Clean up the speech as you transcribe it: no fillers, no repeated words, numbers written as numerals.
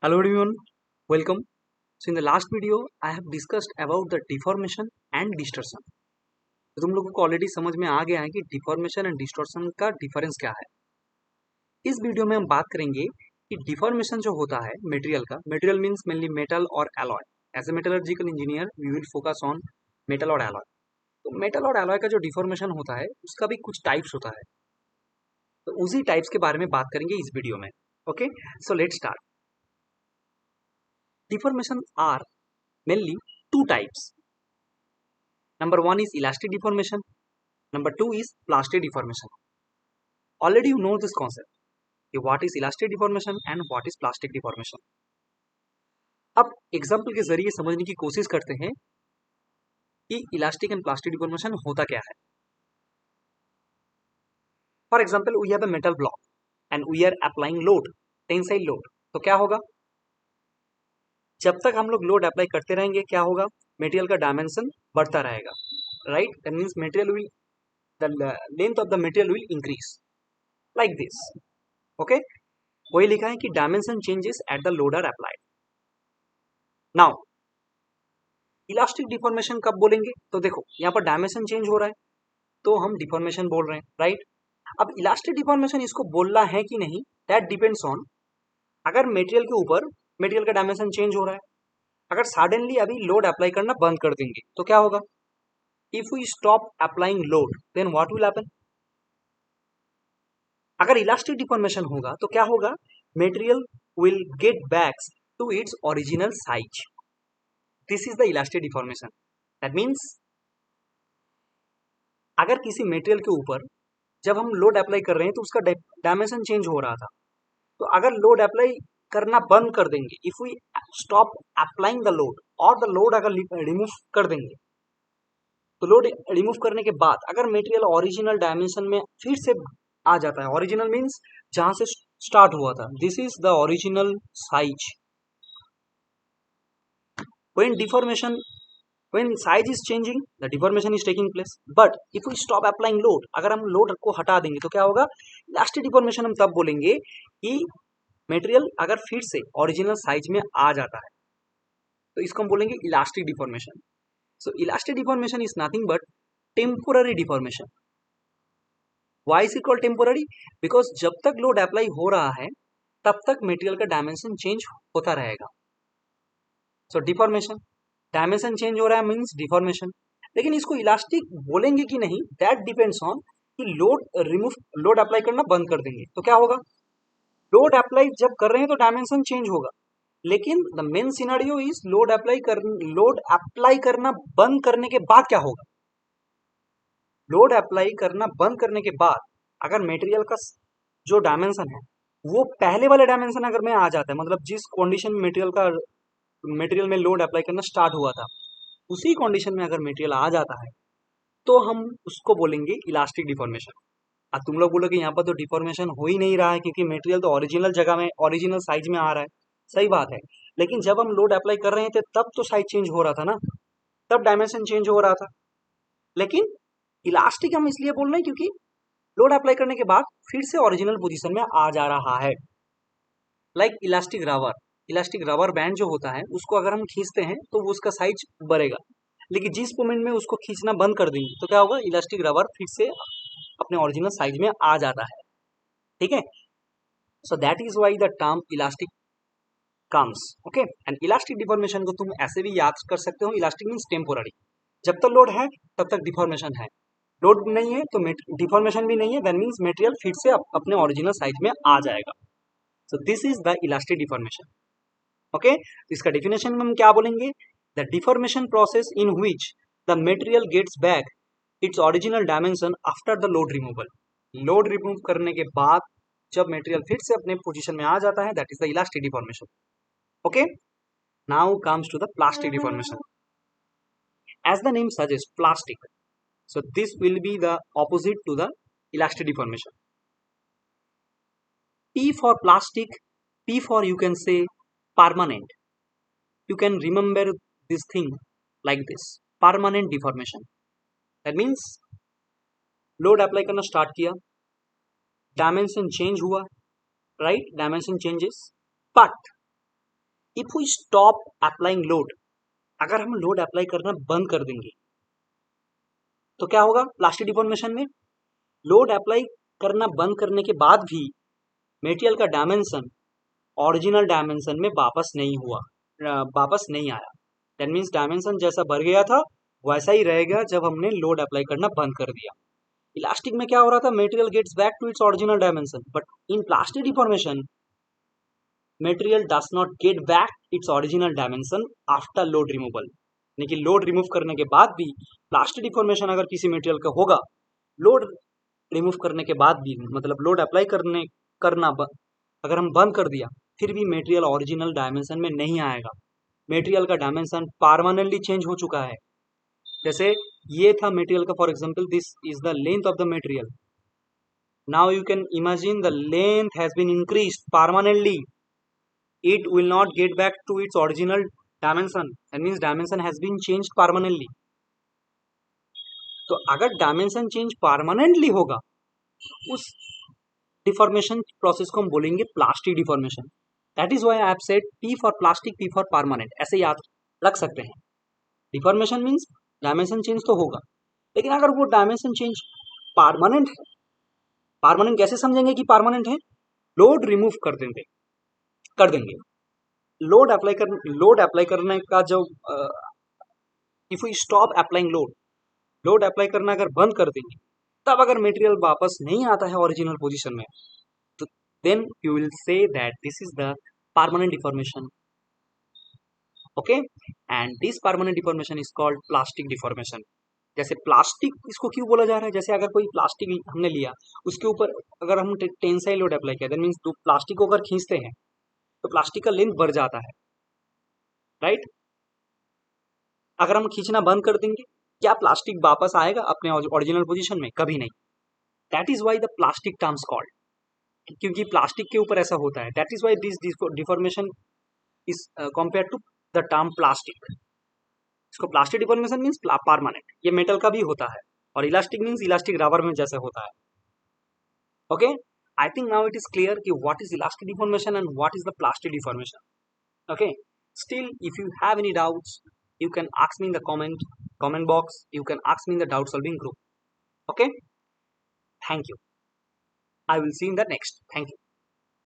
Hello everyone, welcome. So in the last video, I have discussed about the deformation and distortion. तो तुम लोगों को already समझ में आ गया है कि डिफॉर्मेशन एंड डिस्टॉर्शन का डिफरेंस क्या है। इस वीडियो में हम बात करेंगे कि डिफॉर्मेशन जो होता है मटेरियल का, मटेरियल मीन्स मेनली मेटल और alloy. As a metallurgical engineer we will focus on metal और एलॉय। तो मेटल और एलॉय का जो डिफॉर्मेशन होता है उसका भी कुछ टाइप्स होता है, तो उसी टाइप्स के बारे में बात करेंगे इस वीडियो में। Okay, so let's start. Deformation are mainly two types. Number one is elastic deformation. Number two is plastic deformation. Already you know this concept. What is elastic deformation and what is plastic deformation. अब example के जरिए समझने की कोशिश करते हैं कि elastic and plastic deformation होता क्या है। For example we have a metal block and we are applying load, tensile load. तो क्या होगा, जब तक हम लोग लोड अप्लाई करते रहेंगे क्या होगा, मटेरियल का डायमेंशन बढ़ता रहेगा, right. That means material will the length of the material will increase like this. Okay, वही लिखा है कि dimension changes at the load are applied. Now elastic deformation कब बोलेंगे, तो देखो यहाँ पर डायमेंशन चेंज हो रहा है तो हम डिफॉर्मेशन बोल रहे हैं, राइट। अब इलास्टिक डिफॉर्मेशन इसको बोलना है कि नहीं, दैट डिपेंड्स ऑन, अगर मटेरियल के ऊपर मटेरियल का डायमेंशन चेंज हो रहा है, अगर सडनली अभी लोड अप्लाई करना बंद कर देंगे तो क्या होगा, if we stop applying load then what will happen. अगर इलास्टिक डिफॉर्मेशन होगा तो क्या होगा, material will get back to its original size. This is the elastic deformation. That means अगर किसी मटेरियल के ऊपर जब हम लोड अप्लाई कर रहे हैं तो उसका डायमेंशन चेंज हो रहा था, तो अगर लोड अप्लाई करना बंद कर देंगे, if we stop applying the load, और द लोड अगर रिमूव कर देंगे, तो लोड रिमूव करने के बाद अगर मटेरियल ओरिजिनल डायमेंशन में फिर से आ जाता है, ओरिजिनल मीन्स जहां से स्टार्ट हुआ था, this is the original size. when deformation when size is changing the deformation is taking place, but if we stop applying load, अगर हम लोड को हटा देंगे तो क्या होगा, इलास्टिक डिफॉर्मेशन हम तब बोलेंगे कि मटेरियल अगर फिर से ओरिजिनल साइज में आ जाता है, तो इसको हम बोलेंगे elastic deformation. So elastic deformation is nothing but temporary deformation. Why is it called temporary, because जब तक लोड अप्लाई हो रहा है तब तक मटेरियल का डायमेंशन चेंज होता रहेगा। सो डिफॉर्मेशन, डायमेंशन चेंज हो रहा है मीन्स डिफॉर्मेशन। लेकिन इसको इलास्टिक बोलेंगे कि नहीं, दैट डिपेंड्स ऑन कि लोड अप्लाई करना बंद कर देंगे तो क्या होगा, लोड अप्लाई जब कर रहे हैं तो डायमेंशन चेंज होगा, लेकिन the main scenario is load apply करना बंद करने के बाद क्या होगा, लोड अप्लाई करना बंद करने के बाद अगर मटेरियल का जो डायमेंशन है वो पहले वाले डायमेंशन अगर में आ जाता है, मतलब जिस कंडीशन में मटेरियल में लोड अप्लाई करना स्टार्ट हुआ था उसी कंडीशन में अगर मटेरियल आ जाता है तो हम उसको बोलेंगे इलास्टिक डिफॉर्मेशन। अब तुम लोग बोलोगे यहाँ पर तो डिफॉर्मेशन हो ही नहीं रहा है क्योंकि मटेरियल तो ओरिजिनल जगह में ओरिजिनल साइज में आ रहा है। सही बात है, लेकिन जब हम लोड अप्लाई कर रहे थे तब तो साइज चेंज हो रहा था ना, तब डायमेंशन चेंज हो रहा था। लेकिन इलास्टिक हम इसलिए बोल रहे हैं क्योंकि लोड अप्लाई करने के बाद फिर से ओरिजिनल पोजीशन में आ जा रहा है। लाइक इलास्टिक रबर बैंड जो होता है उसको अगर हम खींचते हैं तो उसका साइज बढ़ेगा, लेकिन जिस मोमेंट में उसको खींचना बंद कर देंगे तो क्या होगा, इलास्टिक रबर फिर से अपने ओरिजिनल साइज में आ जाता है। ठीक है, so that is why the term elastic comes. Okay, and elastic deformation को तुम ऐसे भी याद कर सकते हो, इलास्टिक मीन्स टेम्पोररी। जब तक लोड है तब तक डिफॉर्मेशन है, लोड नहीं है तो डिफॉर्मेशन भी नहीं है, दैट मीन्स मटेरियल फिर से अपने ओरिजिनल साइज में आ जाएगा। So this is the elastic deformation. Okay, इसका डेफिनेशन में हम क्या बोलेंगे, the deformation process in which the material gets back its original dimension after the load removal. Load remove करने के बाद जब मटेरियल फिर से अपने पोजीशन में आ जाता है, that is the elastic deformation. Okay, now comes to the plastic deformation. As the name suggest plastic, so this will be the opposite to the elastic deformation. P for plastic, P for you can say permanent. You can remember this thing like this, permanent deformation. That means load apply करना start किया, dimension change हुआ, right, dimension changes, but if we stop applying load, अगर हम load apply करना बंद कर देंगे तो क्या होगा प्लास्टिक डिफॉर्मेशन में? लोड अप्लाई करना बंद करने के बाद भी मेटेरियल का डायमेंशन ओरिजिनल डायमेंशन में वापस नहीं हुआ, वापस नहीं आया। दैट मीन्स डायमेंशन जैसा बढ़ गया था वैसा ही रहेगा जब हमने लोड अप्लाई करना बंद कर दिया। इलास्टिक में क्या हो रहा था, material gets back to its original dimension, but in plastic deformation material does not get back its original dimension after load removal. यानी कि लोड रिमूव करने के बाद भी प्लास्टिक डिफॉर्मेशन अगर किसी मेटेरियल का होगा, लोड रिमूव करने के बाद भी, मतलब लोड अप्लाई करना अगर हम बंद कर दिया फिर भी मेटेरियल ओरिजिनल डायमेंशन में नहीं आएगा। मेटेरियल का डायमेंशन परमानेंटली चेंज हो चुका है। जैसे ये था मेटेरियल का, for example this is the length of the material, now you can imagine the length has been increased permanently, it will not get back to its original dimension, that means dimension has been changed permanently। तो अगर dimension change permanently होगा उस deformation process को हम बोलेंगे plastic deformation. That is why I have said P for plastic, P for permanent, ऐसे याद रख सकते हैं। डिफॉर्मेशन मीन्स डायमेंशन चेंज तो होगा, लेकिन अगर वो डायमेंशन चेंज परमानेंट है, परमानेंट कैसे समझेंगे कि परमानेंट है? लोड रिमूव कर देंगे। लोड अप्लाई करने का जो if you stop applying load apply करना अगर बंद कर देंगे, तब अगर मटेरियल वापस नहीं आता है ओरिजिनल पोजीशन में, तो then you will say that this is the permanent deformation. Okay, and this permanent deformation is called plastic deformation. जैसे प्लास्टिक इसको क्यों बोला जा रहा है? जैसे अगर कोई प्लास्टिक हमने लिया, उसके ऊपर अगर हम टेंसाइल लोड अप्लाई किया, दैट मीन्स तो प्लास्टिक को अगर खींचते हैं तो प्लास्टिक का लेंथ बढ़ जाता है, राइट? अगर हम खींचना बंद कर देंगे, क्या प्लास्टिक वापस आएगा अपने ओरिजिनल पोजीशन में? कभी नहीं। That is why the plastic terms called, क्योंकि प्लास्टिक के ऊपर ऐसा होता है। That is why this deformation is compare to the term plastic. इसको प्लास्टिक डिफॉर्मेशन मीन्स परमानेंट, ये मेटल का भी होता है, और इलास्टिक मीन्स इलास्टिक रबर में जैसे होता है। Okay, I think now it is clear कि what is elastic deformation and what is the plastic deformation. Okay, still if you have any doubts, you can ask me in the comment box, you can ask me in the doubt solving group. Okay, thank you. I will see you in the next. Thank you.